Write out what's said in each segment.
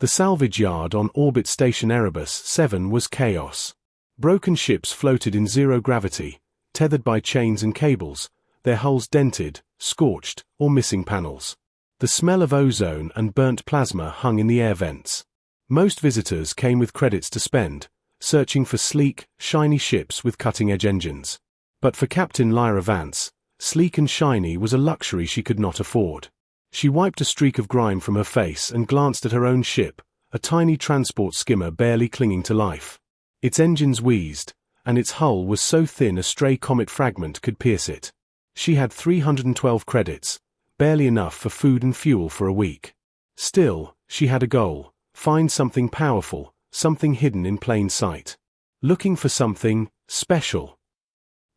The salvage yard on orbit station Erebus 7 was chaos. Broken ships floated in zero gravity, tethered by chains and cables, their hulls dented, scorched, or missing panels. The smell of ozone and burnt plasma hung in the air vents. Most visitors came with credits to spend, searching for sleek, shiny ships with cutting-edge engines. But for Captain Liora Vance, sleek and shiny was a luxury she could not afford. She wiped a streak of grime from her face and glanced at her own ship, a tiny transport skimmer barely clinging to life. Its engines wheezed, and its hull was so thin a stray comet fragment could pierce it. She had 312 credits, barely enough for food and fuel for a week. Still, she had a goal: find something powerful, something hidden in plain sight. Looking for something special.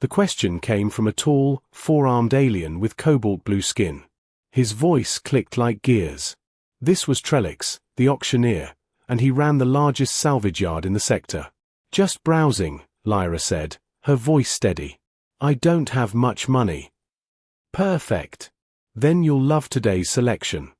The question came from a tall, four-armed alien with cobalt blue skin. His voice clicked like gears. This was Derelict, the auctioneer, and he ran the largest salvage yard in the sector. "Just browsing," Liora said, her voice steady. "I don't have much money." "Perfect. Then you'll love today's selection."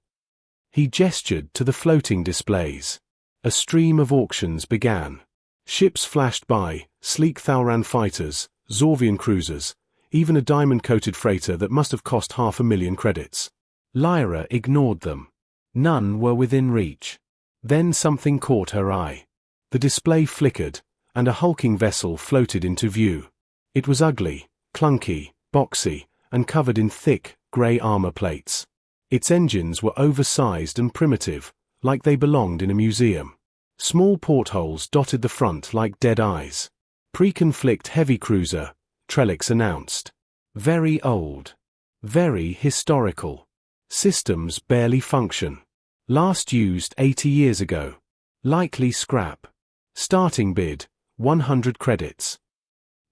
He gestured to the floating displays. A stream of auctions began. Ships flashed by, sleek Thalran fighters, Zorvian cruisers, even a diamond-coated freighter that must have cost 500,000 credits. Liora ignored them. None were within reach. Then something caught her eye. The display flickered, and a hulking vessel floated into view. It was ugly, clunky, boxy, and covered in thick, grey armor plates. Its engines were oversized and primitive, like they belonged in a museum. Small portholes dotted the front like dead eyes. "Pre-conflict heavy cruiser," Derelict announced. "Very old. Very historical. Systems barely function. Last used 80 years ago. Likely scrap. Starting bid, 100 credits."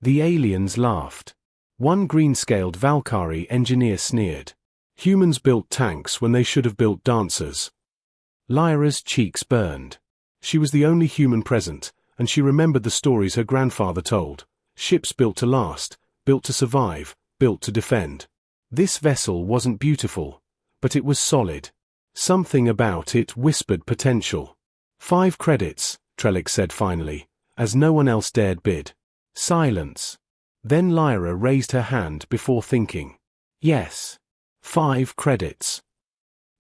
The aliens laughed. One green-scaled Valkyrie engineer sneered. "Humans built tanks when they should have built dancers." Liora's cheeks burned. She was the only human present, and she remembered the stories her grandfather told. Ships built to last, built to survive, built to defend. This vessel wasn't beautiful, but it was solid. Something about it whispered potential. 5 credits, Derelict said finally, as no one else dared bid. Silence. Then Liora raised her hand before thinking. "Yes. 5 credits."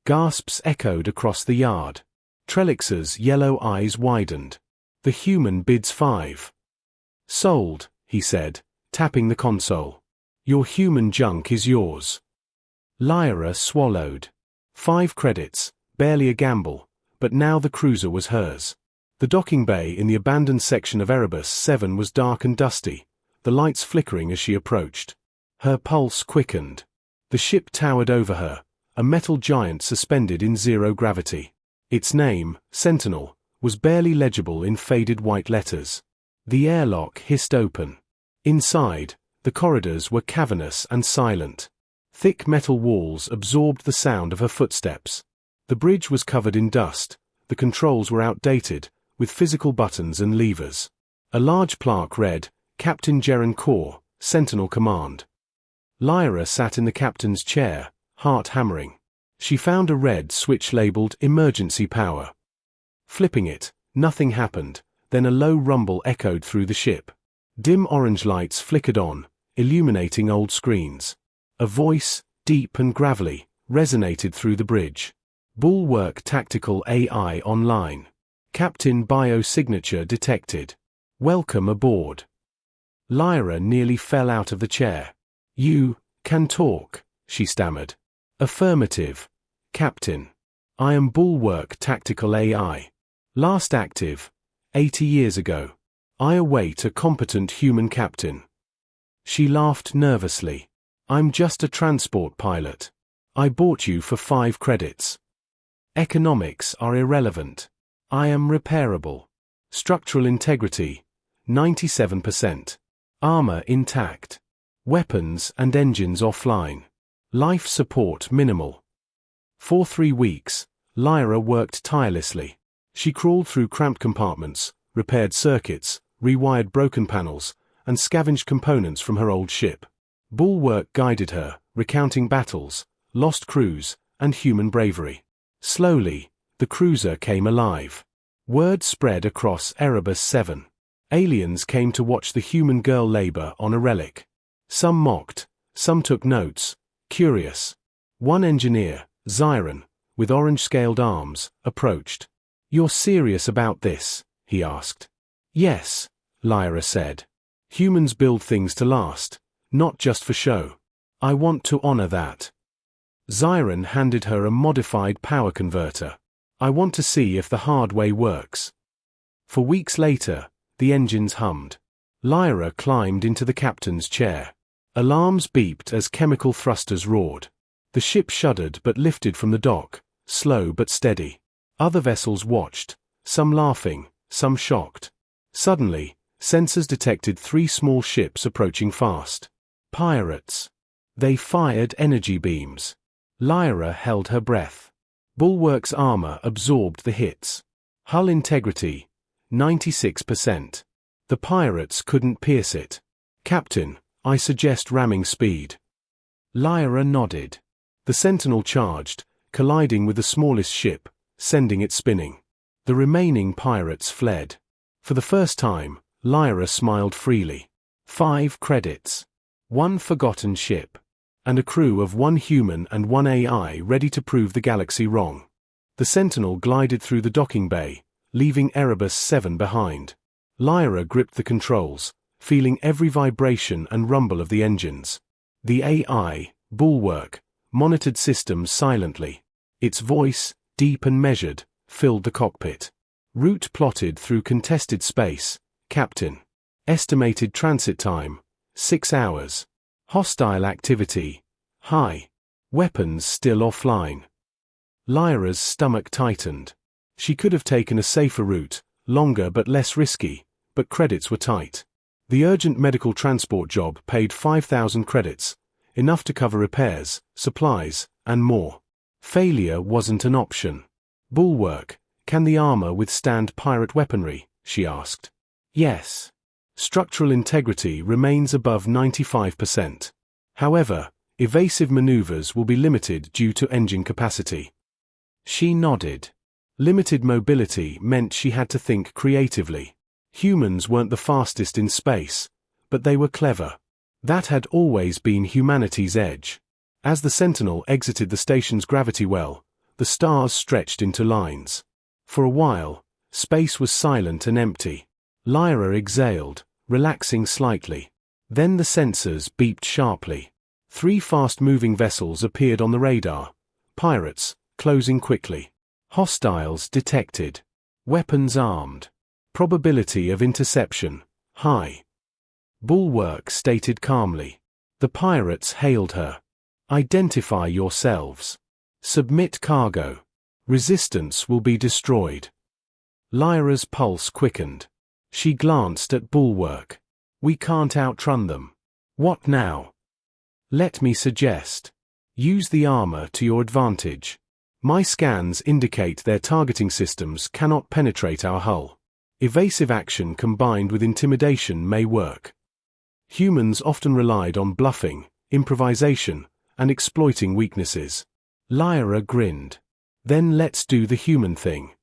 Gasps echoed across the yard. Derelict's yellow eyes widened. "The human bids 5. "Sold," he said, tapping the console. "Your human junk is yours." Liora swallowed. 5 credits, barely a gamble, but now the cruiser was hers. The docking bay in the abandoned section of Erebus 7 was dark and dusty, the lights flickering as she approached. Her pulse quickened. The ship towered over her, a metal giant suspended in zero gravity. Its name, Sentinel, was barely legible in faded white letters. The airlock hissed open. Inside, the corridors were cavernous and silent. Thick metal walls absorbed the sound of her footsteps. The bridge was covered in dust, the controls were outdated, with physical buttons and levers. A large plaque read, "Captain Jeren Kor, Sentinel Command." Liora sat in the captain's chair, heart hammering. She found a red switch labeled "Emergency Power." Flipping it, nothing happened, then a low rumble echoed through the ship. Dim orange lights flickered on, illuminating old screens. A voice, deep and gravelly, resonated through the bridge. "Bulwark Tactical AI online. Captain Biosignature detected. Welcome aboard." Liora nearly fell out of the chair. "You can talk," she stammered. "Affirmative, Captain. I am Bulwark Tactical AI. Last active, 80 years ago. I await a competent human captain." She laughed nervously. "I'm just a transport pilot. I bought you for 5 credits. Economics are irrelevant. I am repairable. Structural integrity, 97%. Armor intact. Weapons and engines offline. Life support minimal." For 3 weeks, Liora worked tirelessly. She crawled through cramped compartments, repaired circuits, rewired broken panels, and scavenged components from her old ship. Bulwark guided her, recounting battles, lost crews, and human bravery. Slowly, the the cruiser came alive. Word spread across Erebus 7. Aliens came to watch the human girl labor on a relic. Some mocked, some took notes, curious. One engineer, Zyron, with orange-scaled arms, approached. "You're serious about this?" he asked. "Yes," Liora said. "Humans build things to last, not just for show. I want to honor that." Zyron handed her a modified power converter. "I want to see if the hard way works." For weeks later, the engines hummed. Liora climbed into the captain's chair. Alarms beeped as chemical thrusters roared. The ship shuddered but lifted from the dock, slow but steady. Other vessels watched, some laughing, some shocked. Suddenly, sensors detected 3 small ships approaching fast. Pirates. They fired energy beams. Liora held her breath. Bulwark's armor absorbed the hits. Hull integrity, 96%. The pirates couldn't pierce it. "Captain, I suggest ramming speed." Liora nodded. The Sentinel charged, colliding with the smallest ship, sending it spinning. The remaining pirates fled. For the first time, Liora smiled freely. 5 credits. 1 forgotten ship. And a crew of 1 human and 1 AI ready to prove the galaxy wrong. The Sentinel glided through the docking bay, leaving Erebus 7 behind. Liora gripped the controls, feeling every vibration and rumble of the engines. The AI, Bulwark, monitored systems silently. Its voice, deep and measured, filled the cockpit. "Route plotted through contested space, Captain. Estimated transit time, 6 hours. Hostile activity, high. Weapons still offline." Lyora's stomach tightened. She could have taken a safer route, longer but less risky, but credits were tight. The urgent medical transport job paid 5,000 credits, enough to cover repairs, supplies, and more. Failure wasn't an option. "Bulwark, can the armor withstand pirate weaponry?" she asked. "Yes. Structural integrity remains above 95%. However, evasive maneuvers will be limited due to engine capacity." She nodded. Limited mobility meant she had to think creatively. Humans weren't the fastest in space, but they were clever. That had always been humanity's edge. As the Sentinel exited the station's gravity well, the stars stretched into lines. For a while, space was silent and empty. Liora exhaled, relaxing slightly. Then the sensors beeped sharply. 3 fast-moving vessels appeared on the radar. Pirates, closing quickly. Hostiles detected. Weapons armed. Probability of interception, high. Bulwark stated calmly. The pirates hailed her. "Identify yourselves. Submit cargo. Resistance will be destroyed." Lyora's pulse quickened. She glanced at Bulwark. "We can't outrun them. What now?" "Let me suggest. Use the armor to your advantage. My scans indicate their targeting systems cannot penetrate our hull. Evasive action combined with intimidation may work." Humans often relied on bluffing, improvisation, and exploiting weaknesses. Liora grinned. "Then let's do the human thing."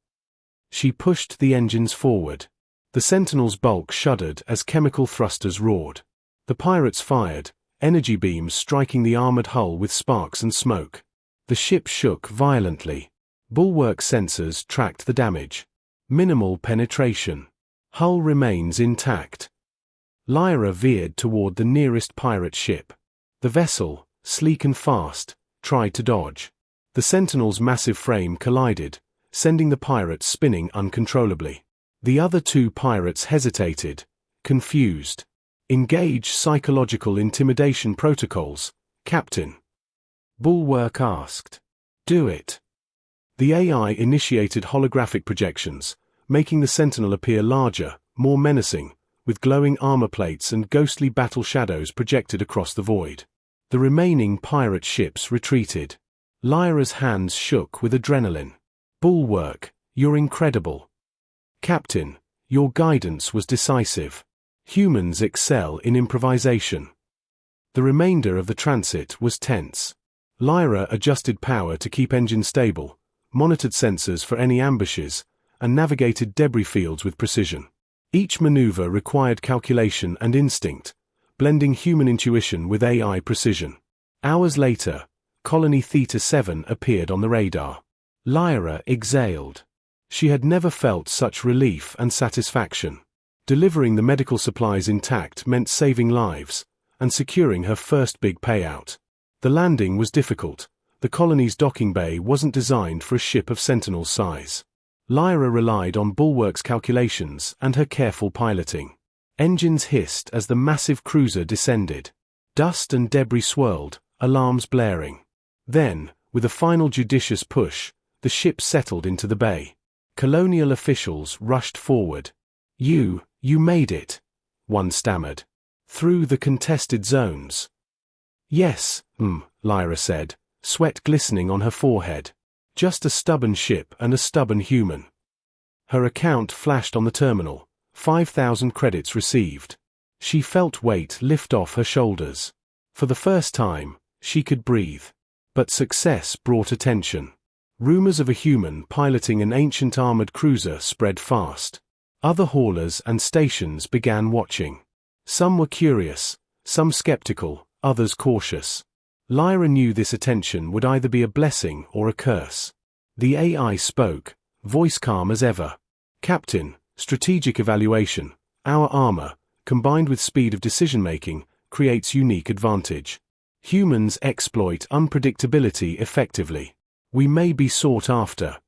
She pushed the engines forward. The Sentinel's bulk shuddered as chemical thrusters roared. The pirates fired, energy beams striking the armored hull with sparks and smoke. The ship shook violently. Bulwark sensors tracked the damage. Minimal penetration. Hull remains intact. Liora veered toward the nearest pirate ship. The vessel, sleek and fast, tried to dodge. The Sentinel's massive frame collided, sending the pirates spinning uncontrollably. The other 2 pirates hesitated, confused. "Engage psychological intimidation protocols, Captain." Bulwark asked. "Do it." The AI initiated holographic projections, making the Sentinel appear larger, more menacing, with glowing armor plates and ghostly battle shadows projected across the void. The remaining pirate ships retreated. Lyora's hands shook with adrenaline. "Bulwark, you're incredible. Captain, your guidance was decisive. Humans excel in improvisation." The remainder of the transit was tense. Liora adjusted power to keep engines stable, monitored sensors for any ambushes, and navigated debris fields with precision. Each maneuver required calculation and instinct, blending human intuition with AI precision. Hours later, Colony Theta 7 appeared on the radar. Liora exhaled. She had never felt such relief and satisfaction. Delivering the medical supplies intact meant saving lives and securing her first big payout. The landing was difficult. The colony's docking bay wasn't designed for a ship of Sentinel's size. Liora relied on Bulwark's calculations and her careful piloting. Engines hissed as the massive cruiser descended. Dust and debris swirled, alarms blaring. Then, with a final judicious push, the ship settled into the bay. Colonial officials rushed forward. You made it," one stammered. "Through the contested zones." "Yes," Liora said, sweat glistening on her forehead. "Just a stubborn ship and a stubborn human." Her account flashed on the terminal, 5,000 credits received. She felt weight lift off her shoulders. For the first time, she could breathe. But success brought attention. Rumors of a human piloting an ancient armored cruiser spread fast. Other haulers and stations began watching. Some were curious, some skeptical, others cautious. Liora knew this attention would either be a blessing or a curse. The AI spoke, voice calm as ever. "Captain, strategic evaluation. Our armor, combined with speed of decision-making, creates unique advantage. Humans exploit unpredictability effectively. We may be sought after."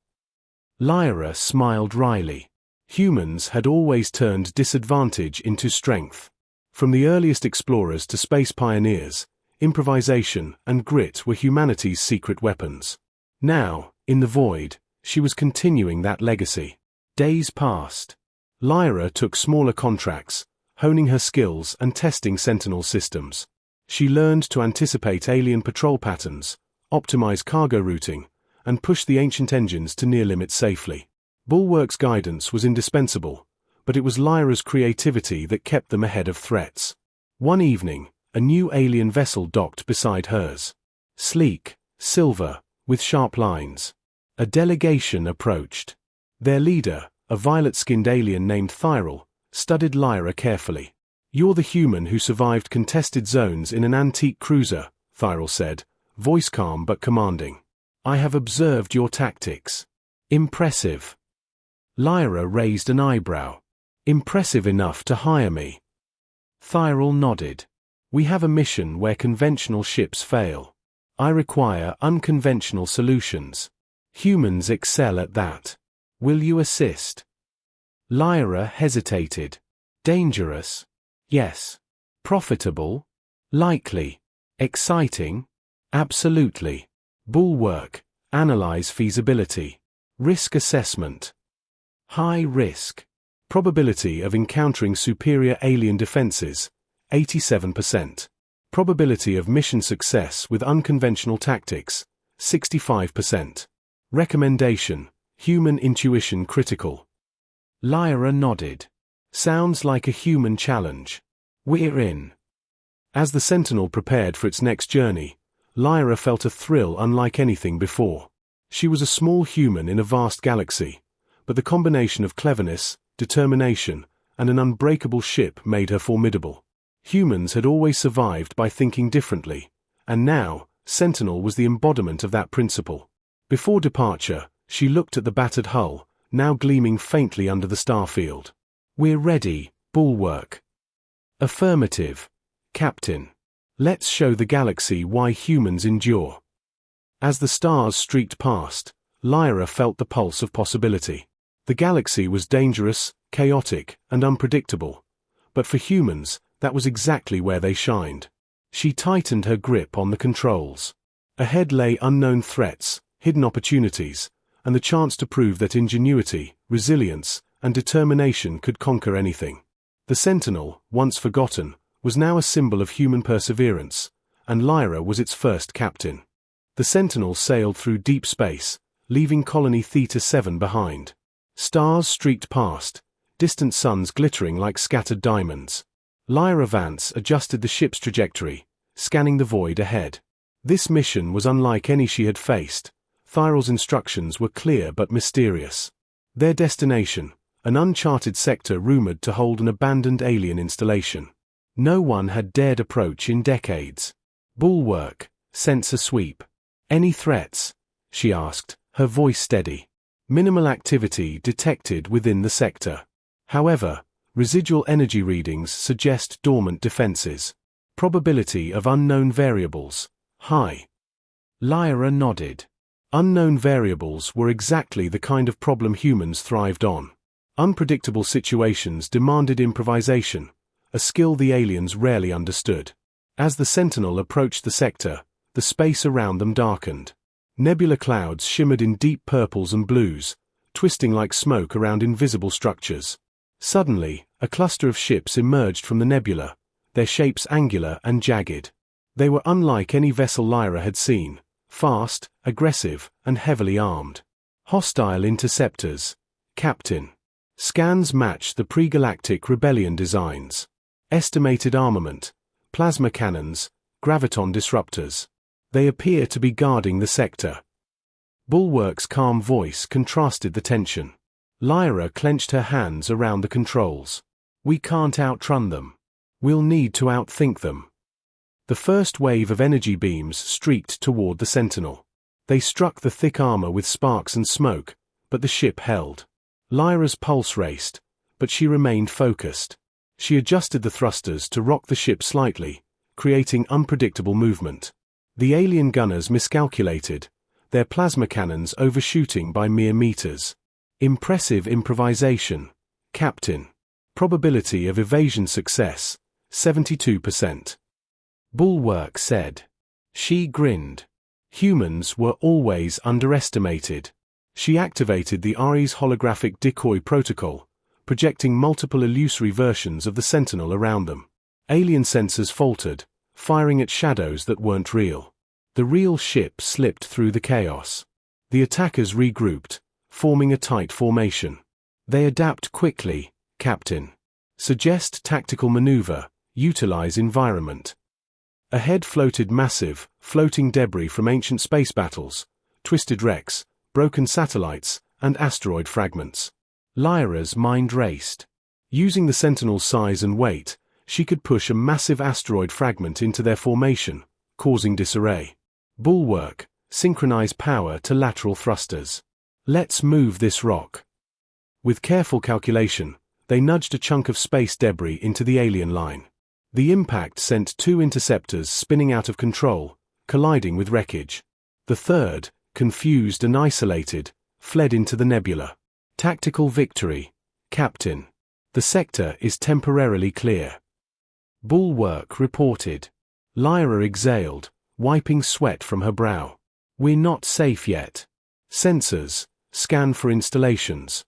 Liora smiled wryly. Humans had always turned disadvantage into strength. From the earliest explorers to space pioneers, improvisation and grit were humanity's secret weapons. Now, in the void, she was continuing that legacy. Days passed. Liora took smaller contracts, honing her skills and testing Sentinel systems. She learned to anticipate alien patrol patterns, optimize cargo routing, and push the ancient engines to near limits safely. Bulwark's guidance was indispensable, but it was Liora's creativity that kept them ahead of threats. One evening, a new alien vessel docked beside hers. Sleek, silver, with sharp lines. A delegation approached. Their leader, a violet-skinned alien named Thyril, studied Liora carefully. "You're the human who survived contested zones in an antique cruiser," Thyril said, voice calm but commanding. "I have observed your tactics. Impressive." Liora raised an eyebrow. "Impressive enough to hire me?" Thyril nodded. "We have a mission where conventional ships fail. I require unconventional solutions. Humans excel at that. Will you assist?" Liora hesitated. "Dangerous? Yes. Profitable? Likely. Exciting? Absolutely. Bulwark, analyze feasibility. Risk assessment. High risk. Probability of encountering superior alien defenses, 87%. Probability of mission success with unconventional tactics, 65%. Recommendation, human intuition critical." Liora nodded. "Sounds like a human challenge. We're in." As the Sentinel prepared for its next journey, Liora felt a thrill unlike anything before. She was a small human in a vast galaxy, but the combination of cleverness, determination, and an unbreakable ship made her formidable. Humans had always survived by thinking differently, and now, Sentinel was the embodiment of that principle. Before departure, she looked at the battered hull, now gleaming faintly under the starfield. "We're ready, Bulwark." "Affirmative, Captain. Let's show the galaxy why humans endure." As the stars streaked past, Liora felt the pulse of possibility. The galaxy was dangerous, chaotic, and unpredictable, but for humans, that was exactly where they shined. She tightened her grip on the controls. Ahead lay unknown threats, hidden opportunities, and the chance to prove that ingenuity, resilience, and determination could conquer anything. The Sentinel, once forgotten, was now a symbol of human perseverance, and Liora was its first captain. The Sentinel sailed through deep space, leaving Colony Theta 7 behind. Stars streaked past, distant suns glittering like scattered diamonds. Liora Vance adjusted the ship's trajectory, scanning the void ahead. This mission was unlike any she had faced. Thyrol's instructions were clear but mysterious. Their destination, an uncharted sector rumored to hold an abandoned alien installation. No one had dared approach in decades. Bulwark, sensor sweep. Any threats? She asked, her voice steady. Minimal activity detected within the sector. However, residual energy readings suggest dormant defenses. Probability of unknown variables, high. Liora nodded. Unknown variables were exactly the kind of problem humans thrived on. Unpredictable situations demanded improvisation, a skill the aliens rarely understood. As the Sentinel approached the sector, the space around them darkened. Nebula clouds shimmered in deep purples and blues, twisting like smoke around invisible structures. Suddenly, a cluster of ships emerged from the nebula, their shapes angular and jagged. They were unlike any vessel Liora had seen, fast, aggressive, and heavily armed. Hostile interceptors. Captain. Scans matched the pre-Galactic Rebellion designs. Estimated armament. Plasma cannons, graviton disruptors. They appear to be guarding the sector. Bulwark's calm voice contrasted the tension. Liora clenched her hands around the controls. We can't outrun them. We'll need to outthink them. The first wave of energy beams streaked toward the Sentinel. They struck the thick armor with sparks and smoke, but the ship held. Lyra's pulse raced, but she remained focused. She adjusted the thrusters to rock the ship slightly, creating unpredictable movement. The alien gunners miscalculated, their plasma cannons overshooting by mere meters. Impressive improvisation, Captain. Probability of evasion success, 72%. Bulwark said. She grinned. Humans were always underestimated. She activated the Ares holographic decoy protocol, projecting multiple illusory versions of the Sentinel around them. Alien sensors faltered, firing at shadows that weren't real. The real ship slipped through the chaos. The attackers regrouped, forming a tight formation. They adapt quickly, Captain. Suggest tactical maneuver, utilize environment. Ahead floated massive, floating debris from ancient space battles, twisted wrecks, broken satellites, and asteroid fragments. Lyra's mind raced. Using the Sentinel's size and weight, she could push a massive asteroid fragment into their formation, causing disarray. Bulwark, synchronize power to lateral thrusters. Let's move this rock. With careful calculation, they nudged a chunk of space debris into the alien line. The impact sent two interceptors spinning out of control, colliding with wreckage. The third, confused and isolated, fled into the nebula. Tactical victory, Captain. The sector is temporarily clear. Bulwark reported. Liora exhaled, wiping sweat from her brow. We're not safe yet. Sensors, scan for installations.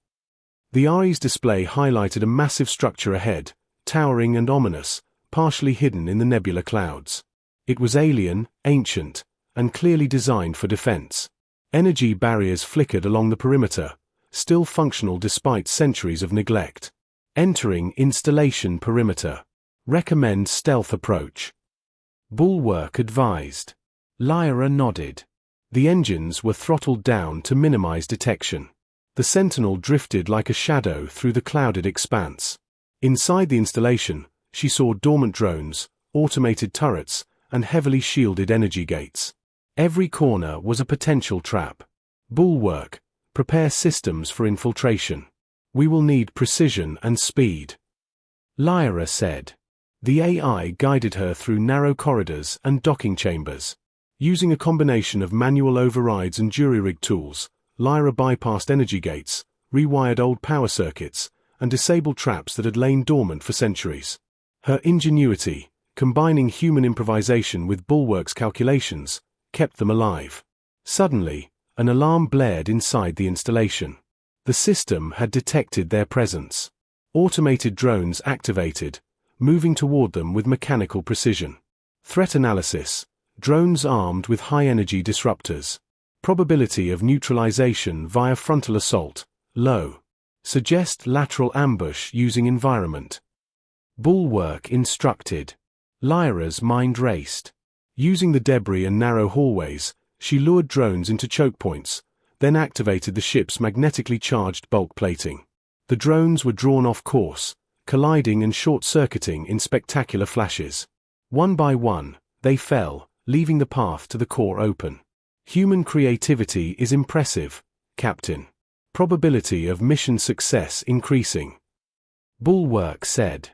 The Ares display highlighted a massive structure ahead, towering and ominous, partially hidden in the nebula clouds. It was alien, ancient, and clearly designed for defense. Energy barriers flickered along the perimeter, still functional despite centuries of neglect. Entering installation perimeter. Recommend stealth approach. Bulwark advised. Liora nodded. The engines were throttled down to minimize detection. The Sentinel drifted like a shadow through the clouded expanse. Inside the installation, she saw dormant drones, automated turrets, and heavily shielded energy gates. Every corner was a potential trap. Bulwark, prepare systems for infiltration. We will need precision and speed. Liora said. The AI guided her through narrow corridors and docking chambers. Using a combination of manual overrides and jury-rig tools, Liora bypassed energy gates, rewired old power circuits, and disabled traps that had lain dormant for centuries. Her ingenuity, combining human improvisation with Bulwark's calculations, kept them alive. Suddenly, an alarm blared inside the installation. The system had detected their presence. Automated drones activated, moving toward them with mechanical precision. Threat analysis. Drones armed with high-energy disruptors. Probability of neutralization via frontal assault, low. Suggest lateral ambush using environment. Bulwark instructed. Lyra's mind raced. Using the debris and narrow hallways, she lured drones into choke points, then activated the ship's magnetically charged bulk plating. The drones were drawn off course, colliding and short-circuiting in spectacular flashes. One by one, they fell, leaving the path to the core open. Human creativity is impressive, Captain. Probability of mission success increasing. Bulwark said.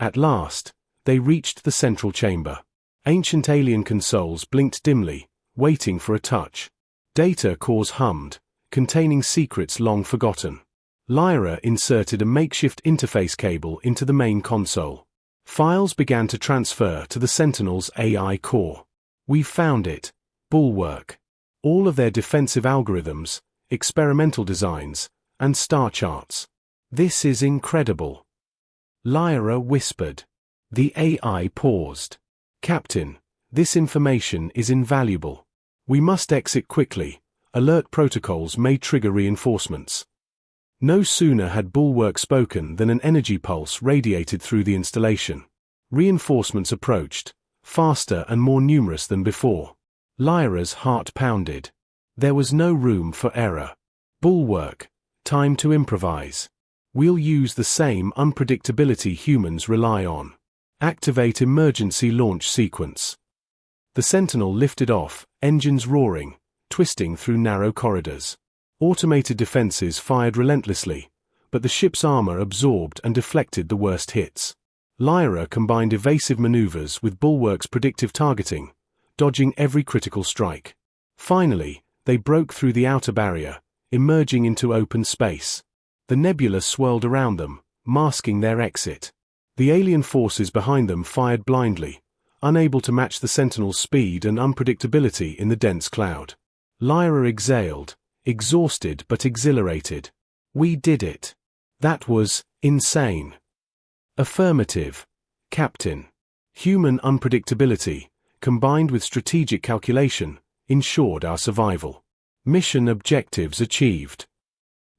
At last, they reached the central chamber. Ancient alien consoles blinked dimly, waiting for a touch. Data cores hummed, containing secrets long forgotten. Liora inserted a makeshift interface cable into the main console. Files began to transfer to the Sentinel's AI core. "We've found it, Bulwark. All of their defensive algorithms, experimental designs, and star charts. This is incredible." Liora whispered. The AI paused. "Captain, this information is invaluable. We must exit quickly. Alert protocols may trigger reinforcements." No sooner had Bulwark spoken than an energy pulse radiated through the installation. Reinforcements approached, faster and more numerous than before. Lyora's heart pounded. There was no room for error. "Bulwark, time to improvise. We'll use the same unpredictability humans rely on. Activate emergency launch sequence." The Sentinel lifted off, engines roaring, twisting through narrow corridors. Automated defenses fired relentlessly, but the ship's armor absorbed and deflected the worst hits. Liora combined evasive maneuvers with Bulwark's predictive targeting, dodging every critical strike. Finally, they broke through the outer barrier, emerging into open space. The nebula swirled around them, masking their exit. The alien forces behind them fired blindly, unable to match the Sentinel's speed and unpredictability in the dense cloud. Liora exhaled, exhausted but exhilarated. "We did it. That was insane." "Affirmative, Captain. Human unpredictability, combined with strategic calculation, ensured our survival. Mission objectives achieved."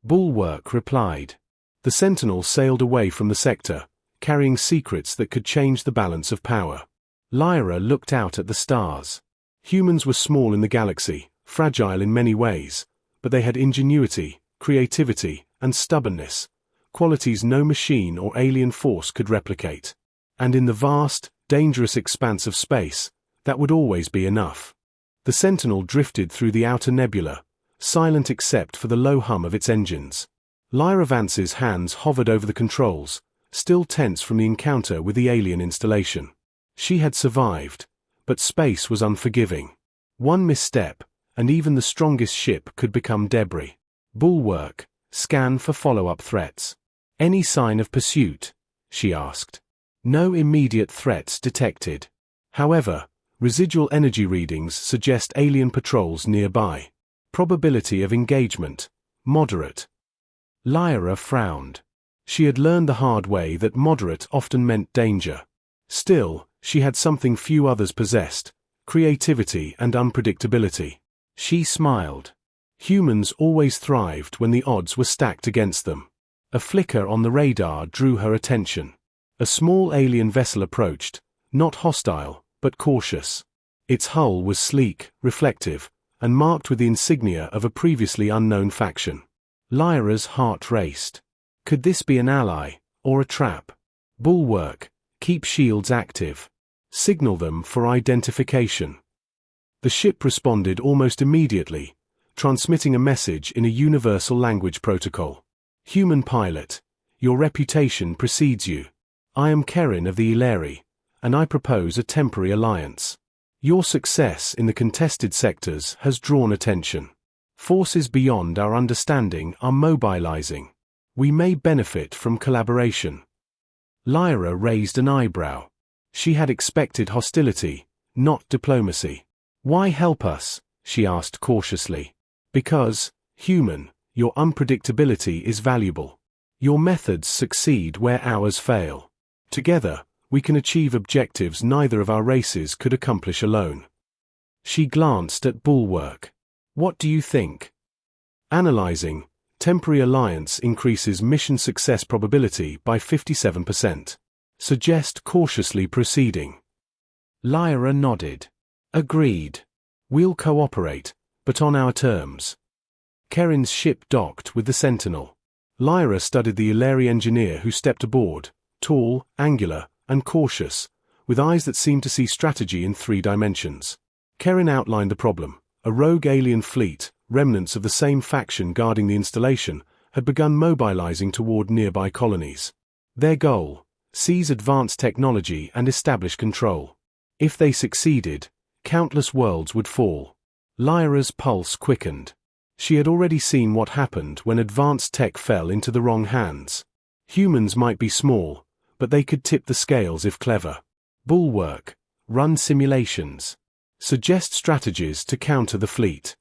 Bulwark replied. The Sentinel sailed away from the sector, carrying secrets that could change the balance of power. Liora looked out at the stars. Humans were small in the galaxy, fragile in many ways, but they had ingenuity, creativity, and stubbornness, qualities no machine or alien force could replicate. And in the vast, dangerous expanse of space, that would always be enough. The Sentinel drifted through the outer nebula, silent except for the low hum of its engines. Liora Vance's hands hovered over the controls, still tense from the encounter with the alien installation. She had survived, but space was unforgiving. One misstep, and even the strongest ship could become debris. "Bulwark, scan for follow-up threats." "Any sign of pursuit?" she asked. "No immediate threats detected. However, residual energy readings suggest alien patrols nearby. Probability of engagement, moderate." Liora frowned. She had learned the hard way that moderate often meant danger. Still, she had something few others possessed: creativity and unpredictability. She smiled. Humans always thrived when the odds were stacked against them. A flicker on the radar drew her attention. A small alien vessel approached, not hostile, but cautious. Its hull was sleek, reflective, and marked with the insignia of a previously unknown faction. Lyora's heart raced. Could this be an ally, or a trap? "Bulwark, keep shields active. Signal them for identification." The ship responded almost immediately, transmitting a message in a universal language protocol. "Human pilot, your reputation precedes you. I am Kerin of the Ileri, and I propose a temporary alliance. Your success in the contested sectors has drawn attention. Forces beyond our understanding are mobilizing. We may benefit from collaboration." Liora raised an eyebrow. She had expected hostility, not diplomacy. "Why help us?" she asked cautiously. "Because, human, your unpredictability is valuable. Your methods succeed where ours fail. Together, we can achieve objectives neither of our races could accomplish alone." She glanced at Bulwark. "What do you think?" Analyzing, temporary alliance increases mission success probability by 57%. Suggest cautiously proceeding. Liora nodded. "Agreed. We'll cooperate, but on our terms. Kerin's ship docked with the Sentinel. Liora studied the Ileri engineer who stepped aboard, tall, angular, and cautious, with eyes that seemed to see strategy in 3 dimensions. Kerin outlined the problem. A rogue alien fleet, remnants of the same faction guarding the installation, had begun mobilizing toward nearby colonies. Their goal: seize advanced technology and establish control. If they succeeded, countless worlds would fall. Liora's pulse quickened. She had already seen what happened when advanced tech fell into the wrong hands. Humans might be small, but they could tip the scales if clever. Bulwark. Run simulations. Suggest strategies to counter the fleet.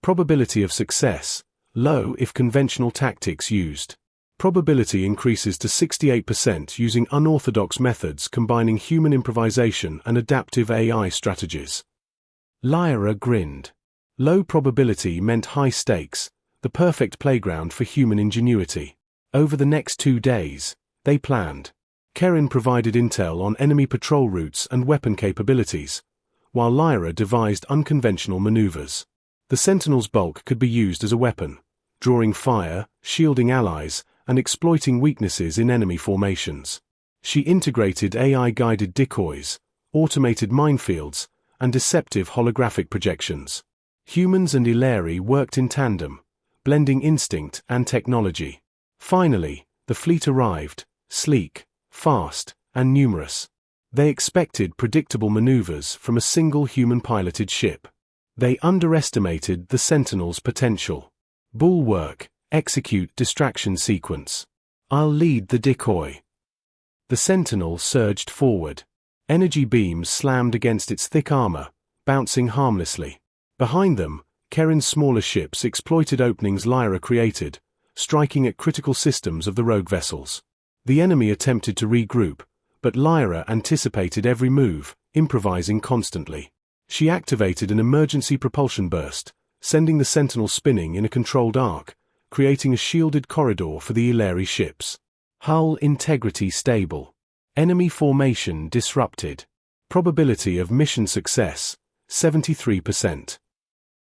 Probability of success: low if conventional tactics used. Probability increases to 68% using unorthodox methods combining human improvisation and adaptive AI strategies. Liora grinned. Low probability meant high stakes, the perfect playground for human ingenuity. Over the next 2 days, they planned. Kerin provided intel on enemy patrol routes and weapon capabilities, while Liora devised unconventional maneuvers. The Sentinel's bulk could be used as a weapon, drawing fire, shielding allies, and exploiting weaknesses in enemy formations. She integrated AI-guided decoys, automated minefields, and deceptive holographic projections. Humans and Ileri worked in tandem, blending instinct and technology. Finally, the fleet arrived, sleek, fast, and numerous. They expected predictable maneuvers from a single human-piloted ship. They underestimated the Sentinel's potential. Bulwark. Execute distraction sequence. I'll lead the decoy. The Sentinel surged forward. Energy beams slammed against its thick armor, bouncing harmlessly. Behind them, Kerin's smaller ships exploited openings Liora created, striking at critical systems of the rogue vessels. The enemy attempted to regroup, but Liora anticipated every move, improvising constantly. She activated an emergency propulsion burst, sending the Sentinel spinning in a controlled arc, creating a shielded corridor for the Ileri ships. Hull integrity stable. Enemy formation disrupted. Probability of mission success, 73%.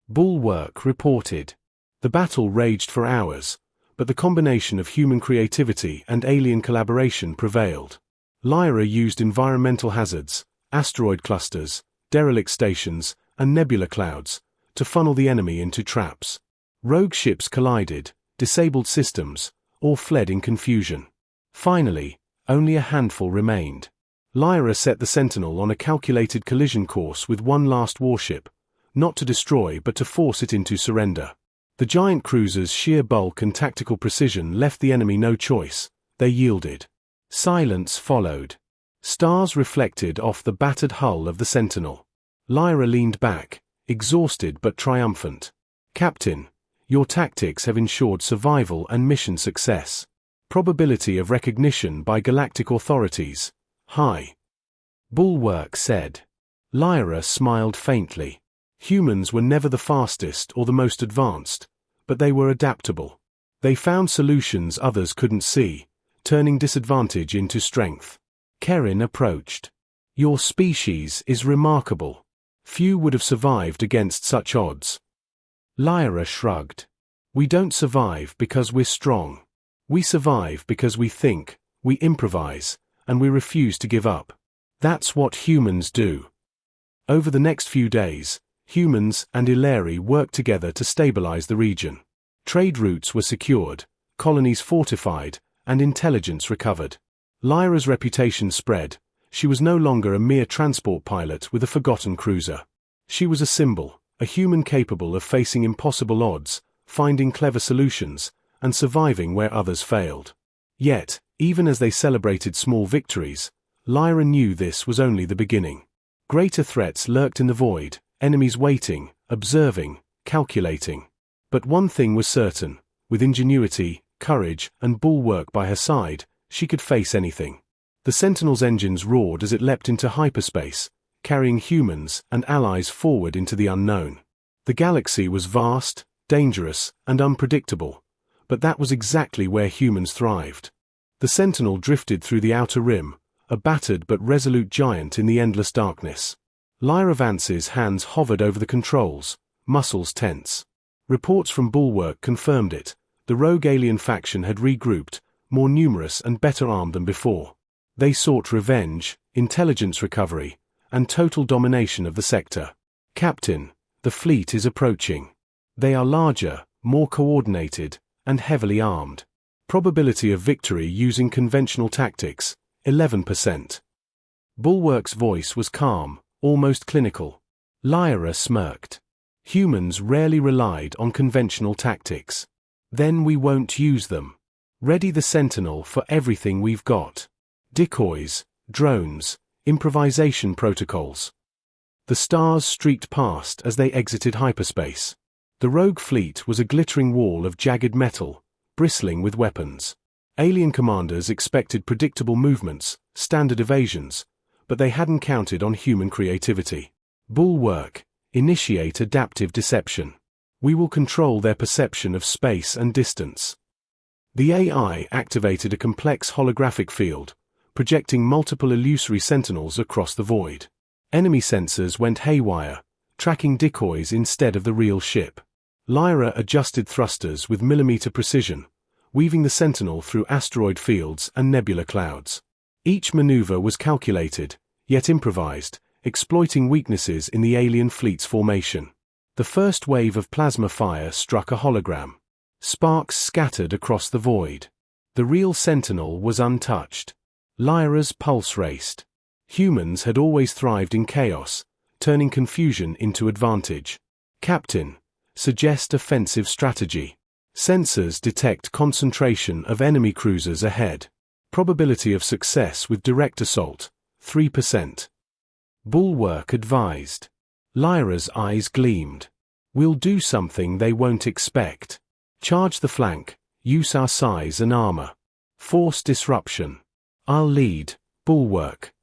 Bulwark reported. The battle raged for hours, but the combination of human creativity and alien collaboration prevailed. Liora used environmental hazards, asteroid clusters, derelict stations, and nebula clouds to funnel the enemy into traps. Rogue ships collided, disabled systems, or fled in confusion. Finally, only a handful remained. Liora set the Sentinel on a calculated collision course with one last warship, not to destroy but to force it into surrender. The giant cruiser's sheer bulk and tactical precision left the enemy no choice. They yielded. Silence followed. Stars reflected off the battered hull of the Sentinel. Liora leaned back, exhausted but triumphant. Captain, your tactics have ensured survival and mission success. Probability of recognition by galactic authorities, high. Bulwark said. Liora smiled faintly. Humans were never the fastest or the most advanced, but they were adaptable. They found solutions others couldn't see, turning disadvantage into strength. Kerin approached. Your species is remarkable. Few would have survived against such odds. Liora shrugged. We don't survive because we're strong. We survive because we think, we improvise, and we refuse to give up. That's what humans do. Over the next few days, humans and Ileri worked together to stabilize the region. Trade routes were secured, colonies fortified, and intelligence recovered. Liora's reputation spread. She was no longer a mere transport pilot with a forgotten cruiser. She was a symbol, a human capable of facing impossible odds, finding clever solutions, and surviving where others failed. Yet, even as they celebrated small victories, Liora knew this was only the beginning. Greater threats lurked in the void, enemies waiting, observing, calculating. But one thing was certain: with ingenuity, courage, and bulwark by her side, she could face anything. The Sentinel's engines roared as it leapt into hyperspace, carrying humans and allies forward into the unknown. The galaxy was vast, dangerous, and unpredictable, but that was exactly where humans thrived. The Sentinel drifted through the outer rim, a battered but resolute giant in the endless darkness. Liora Vance's hands hovered over the controls, muscles tense. Reports from Bulwark confirmed it. The rogue alien faction had regrouped, more numerous and better armed than before. They sought revenge, intelligence recovery, and total domination of the sector. Captain, the fleet is approaching. They are larger, more coordinated, and heavily armed. Probability of victory using conventional tactics, 11%. Bulwark's voice was calm, almost clinical. Liora smirked. Humans rarely relied on conventional tactics. Then we won't use them. Ready the Sentinel for everything we've got. Decoys, drones, improvisation protocols. The stars streaked past as they exited hyperspace. The rogue fleet was a glittering wall of jagged metal, bristling with weapons. Alien commanders expected predictable movements, standard evasions, but they hadn't counted on human creativity. Bulwark, initiate adaptive deception. We will control their perception of space and distance. The AI activated a complex holographic field, projecting multiple illusory sentinels across the void. Enemy sensors went haywire, tracking decoys instead of the real ship. Liora adjusted thrusters with millimeter precision, weaving the sentinel through asteroid fields and nebula clouds. Each maneuver was calculated, yet improvised, exploiting weaknesses in the alien fleet's formation. The first wave of plasma fire struck a hologram. Sparks scattered across the void. The real sentinel was untouched. Lyora's pulse raced. Humans had always thrived in chaos, turning confusion into advantage. Captain, suggest offensive strategy. Sensors detect concentration of enemy cruisers ahead. Probability of success with direct assault, 3%. Bulwark advised. Lyora's eyes gleamed. We'll do something they won't expect. Charge the flank, use our size and armor. Force disruption. I'll lead, Bulwark.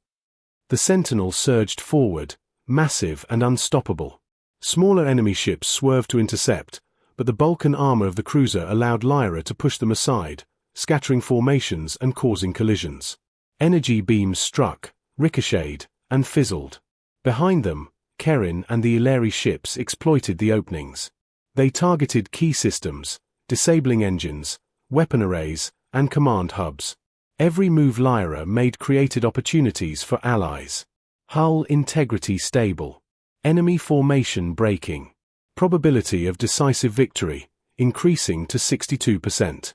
The Sentinel surged forward, massive and unstoppable. Smaller enemy ships swerved to intercept, but the bulk and armor of the cruiser allowed Liora to push them aside, scattering formations and causing collisions. Energy beams struck, ricocheted, and fizzled. Behind them, Kerin and the Ileri ships exploited the openings. They targeted key systems, disabling engines, weapon arrays, and command hubs. Every move Liora made created opportunities for allies. Hull integrity stable. Enemy formation breaking. Probability of decisive victory, increasing to 62%.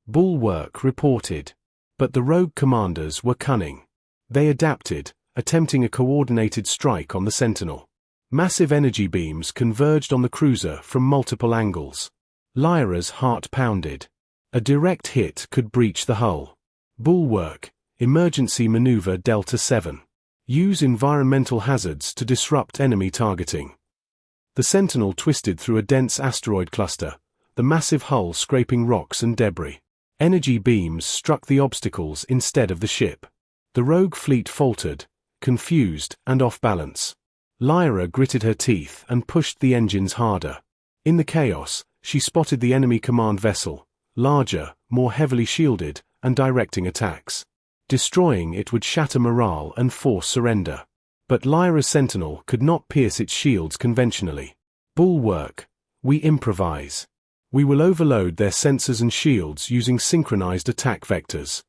Bulwark reported. But the rogue commanders were cunning. They adapted, attempting a coordinated strike on the Sentinel. Massive energy beams converged on the cruiser from multiple angles. Lyora's heart pounded. A direct hit could breach the hull. Bulwark, emergency maneuver Delta 7. Use environmental hazards to disrupt enemy targeting. The Sentinel twisted through a dense asteroid cluster, the massive hull scraping rocks and debris. Energy beams struck the obstacles instead of the ship. The rogue fleet faltered, confused and off balance. Liora gritted her teeth and pushed the engines harder. In the chaos, she spotted the enemy command vessel, larger, more heavily shielded, and directing attacks. Destroying it would shatter morale and force surrender. But Lyora's Sentinel could not pierce its shields conventionally. Bulwark, we improvise. We will overload their sensors and shields using synchronized attack vectors.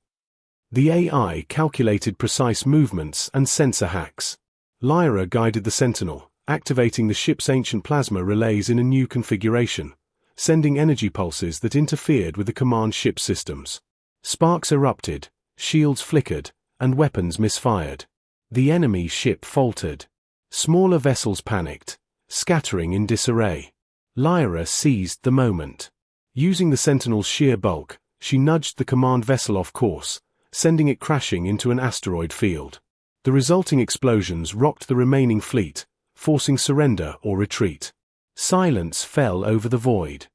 The AI calculated precise movements and sensor hacks. Liora guided the Sentinel, activating the ship's ancient plasma relays in a new configuration, sending energy pulses that interfered with the command ship systems. Sparks erupted, shields flickered, and weapons misfired. The enemy ship faltered. Smaller vessels panicked, scattering in disarray. Liora seized the moment. Using the Sentinel's sheer bulk, she nudged the command vessel off course, sending it crashing into an asteroid field. The resulting explosions rocked the remaining fleet, forcing surrender or retreat. Silence fell over the void.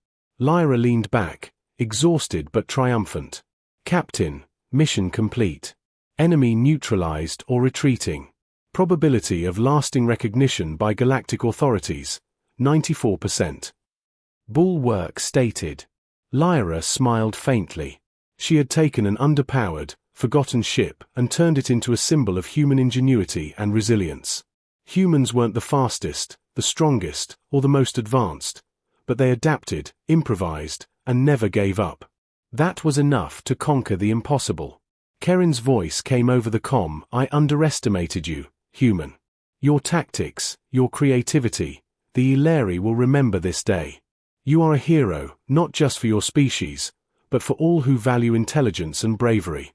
Liora leaned back, exhausted but triumphant. Captain, mission complete. Enemy neutralized or retreating. Probability of lasting recognition by galactic authorities, 94%. Bulwark stated. Liora smiled faintly. She had taken an underpowered, forgotten ship and turned it into a symbol of human ingenuity and resilience. Humans weren't the fastest, the strongest, or the most advanced, but they adapted, improvised, and never gave up. That was enough to conquer the impossible. Kerin's voice came over the comm. I underestimated you, human. Your tactics, your creativity, the Ileri will remember this day. You are a hero, not just for your species, but for all who value intelligence and bravery.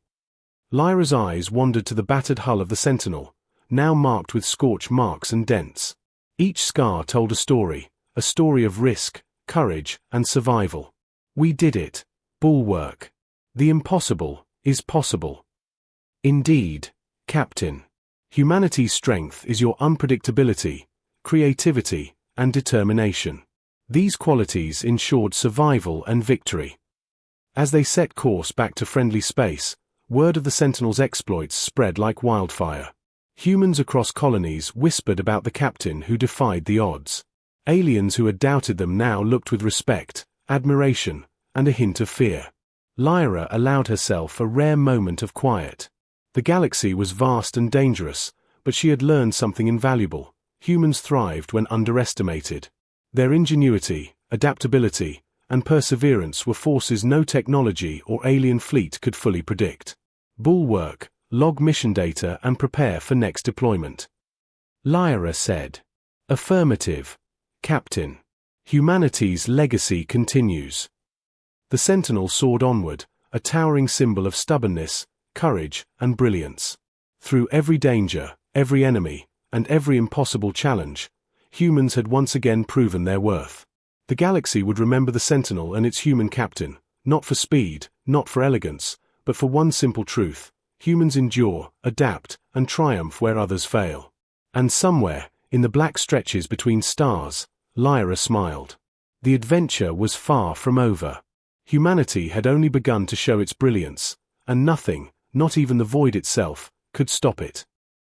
Lyra's eyes wandered to the battered hull of the Sentinel, now marked with scorch marks and dents. Each scar told a story of risk, courage, and survival. We did it. Bulwark. The impossible is possible. Indeed, Captain. Humanity's strength is your unpredictability, creativity, and determination. These qualities ensured survival and victory. As they set course back to friendly space, word of the Sentinel's exploits spread like wildfire. Humans across colonies whispered about the captain who defied the odds. Aliens who had doubted them now looked with respect, admiration, and a hint of fear. Lyra allowed herself a rare moment of quiet. The galaxy was vast and dangerous, but she had learned something invaluable. Humans thrived when underestimated. Their ingenuity, adaptability, and perseverance were forces no technology or alien fleet could fully predict. Bulwark, log mission data and prepare for next deployment. Lyra said. Affirmative, Captain. Humanity's legacy continues. The Sentinel soared onward, a towering symbol of stubbornness, courage, and brilliance. Through every danger, every enemy, and every impossible challenge, humans had once again proven their worth. The galaxy would remember the Sentinel and its human captain, not for speed, not for elegance, but for one simple truth: humans endure, adapt, and triumph where others fail. And somewhere, in the black stretches between stars, Lyra smiled. The adventure was far from over. Humanity had only begun to show its brilliance, and nothing, not even the void itself, could stop it.